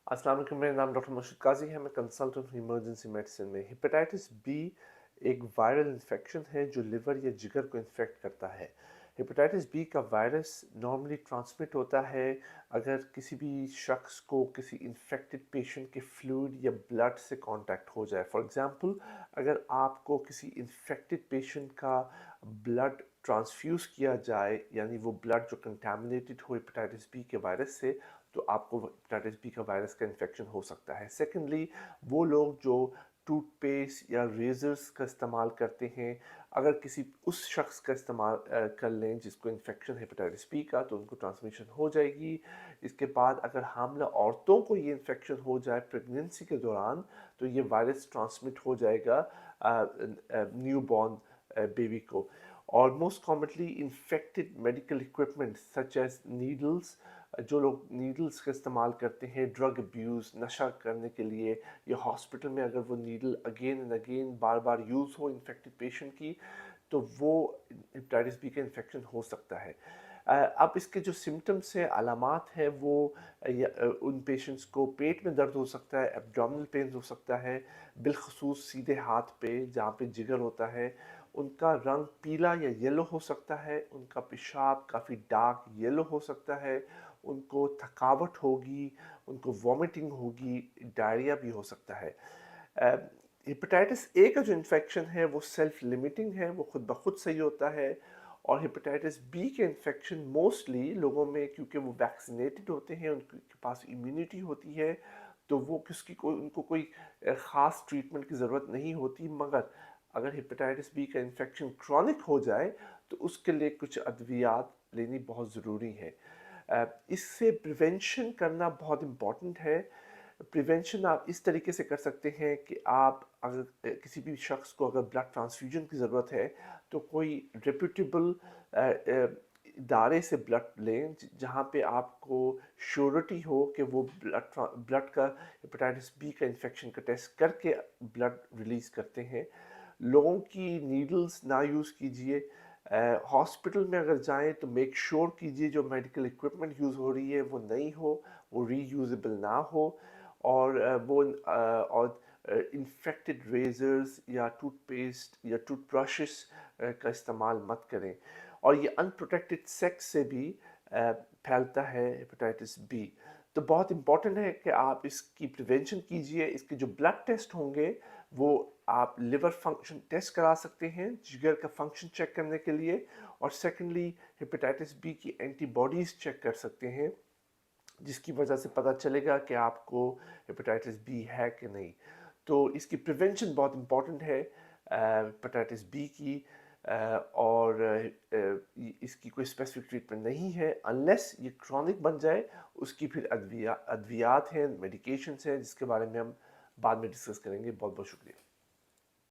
अस्सलाम वालेकुम, मेरा नाम डॉक्टर मुर्शिद काजी है। मैं कंसल्टेंट हूँ इमरजेंसी मेडिसिन में। हेपेटाइटिस बी एक वायरल इन्फेक्शन है जो लिवर या जिगर को इन्फेक्ट करता है। हेपेटाइटिस बी का वायरस नॉर्मली ट्रांसमिट होता है अगर किसी भी शख्स को किसी इन्फेक्टेड पेशेंट के फ्लूइड या ब्लड से कांटेक्ट हो जाए। फॉर एग्जांपल, अगर आपको किसी इन्फेक्टेड पेशेंट का ब्लड ट्रांसफ्यूज़ किया जाए, यानी वो ब्लड जो कंटामिनेटेड हो हेपेटाइटिस बी के वायरस से, तो आपको हेपेटाइटिस बी का वायरस का इन्फेक्शन हो सकता है। सेकेंडली, वो लोग जो टूथपेस्ट या रेजर्स का इस्तेमाल करते हैं, अगर किसी उस शख्स का इस्तेमाल कर लें जिसको इन्फेक्शन हेपेटाइटिस बी का, तो उनको ट्रांसमिशन हो जाएगी। इसके बाद अगर हामला औरतों को ये इन्फेक्शन हो जाए प्रेगनेंसी के दौरान, तो ये वायरस ट्रांसमिट हो जाएगा न्यू बॉर्न बेबी को। और most commonly infected medical equipment such as needles, जो लोग नीडल्स का इस्तेमाल करते हैं ड्रग अब्यूज़, नशा करने के लिए, या हॉस्पिटल में अगर वो needle again and again bar bar use हो इन्फेक्टेड पेशेंट की, तो वो हेपेटाइटिस बी का इन्फेक्शन हो सकता है। अब इसके जो सिम्टम्स हैं, अलामात हैं, वो उन पेशेंट्स को पेट में दर्द हो सकता है, एब्डोमिनल पेन हो सकता है, बिलखसूस सीधे हाथ पे जहाँ पे जिगर होता है। उनका रंग पीला या येलो हो सकता है, उनका पेशाब काफ़ी डार्क येलो हो सकता है, उनको थकावट होगी, उनको वॉमिटिंग होगी, डायरिया भी हो सकता है। हेपेटाइटिस ए का जो इन्फेक्शन है वो सेल्फ लिमिटिंग है, वो खुद ब खुद सही होता है। और हेपेटाइटिस बी के इन्फेक्शन मोस्टली लोगों में, क्योंकि वो वैक्सीनेटेड होते हैं, उनके पास इम्यूनिटी होती है, तो वो किसकी कोई उनको कोई ख़ास ट्रीटमेंट की ज़रूरत नहीं होती। मगर अगर हेपेटाइटिस बी का इन्फेक्शन क्रॉनिक हो जाए, तो उसके लिए कुछ अद्वियात लेनी बहुत ज़रूरी है। इससे प्रिवेंशन करना बहुत इम्पॉर्टेंट है। प्रिवेंशन आप इस तरीके से कर सकते हैं कि आप अगर किसी भी शख्स को अगर ब्लड ट्रांसफ्यूजन की ज़रूरत है, तो कोई रेप्यूटेबल इदारे से ब्लड लें जहाँ पे आपको श्योरिटी हो कि वो ब्लड का हेपेटाइटिस बी का इन्फेक्शन का टेस्ट करके ब्लड रिलीज़ करते हैं। लोगों की नीडल्स ना यूज़ कीजिए। हॉस्पिटल में अगर जाएं तो मेक श्योर कीजिए जो मेडिकल इक्विपमेंट यूज़ हो रही है वो नई हो, वो रीयूजेबल ना हो। और इन्फेक्टेड रेजर्स या टूथपेस्ट या टूथब्रशेस का इस्तेमाल मत करें। और ये अनप्रोटेक्टेड सेक्स से भी फैलता है हेपेटाइटिस बी। तो बहुत इम्पॉर्टेंट है कि आप इसकी प्रिवेंशन कीजिए। इसके जो ब्लड टेस्ट होंगे, वो आप लिवर फंक्शन टेस्ट करा सकते हैं जिगर का फंक्शन चेक करने के लिए। और सेकेंडली, हेपेटाइटिस बी की एंटीबॉडीज़ चेक कर सकते हैं, जिसकी वजह से पता चलेगा कि आपको हेपेटाइटिस बी है कि नहीं। तो इसकी प्रिवेंशन बहुत इम्पॉर्टेंट है हेपेटाइटिस बी की। और इसकी कोई स्पेसिफिक ट्रीटमेंट नहीं है अनलेस ये क्रॉनिक बन जाए। उसकी फिर अद्वियात हैं, मेडिकेशंस हैं, जिसके बारे में हम बाद में डिस्कस करेंगे। बहुत बहुत शुक्रिया।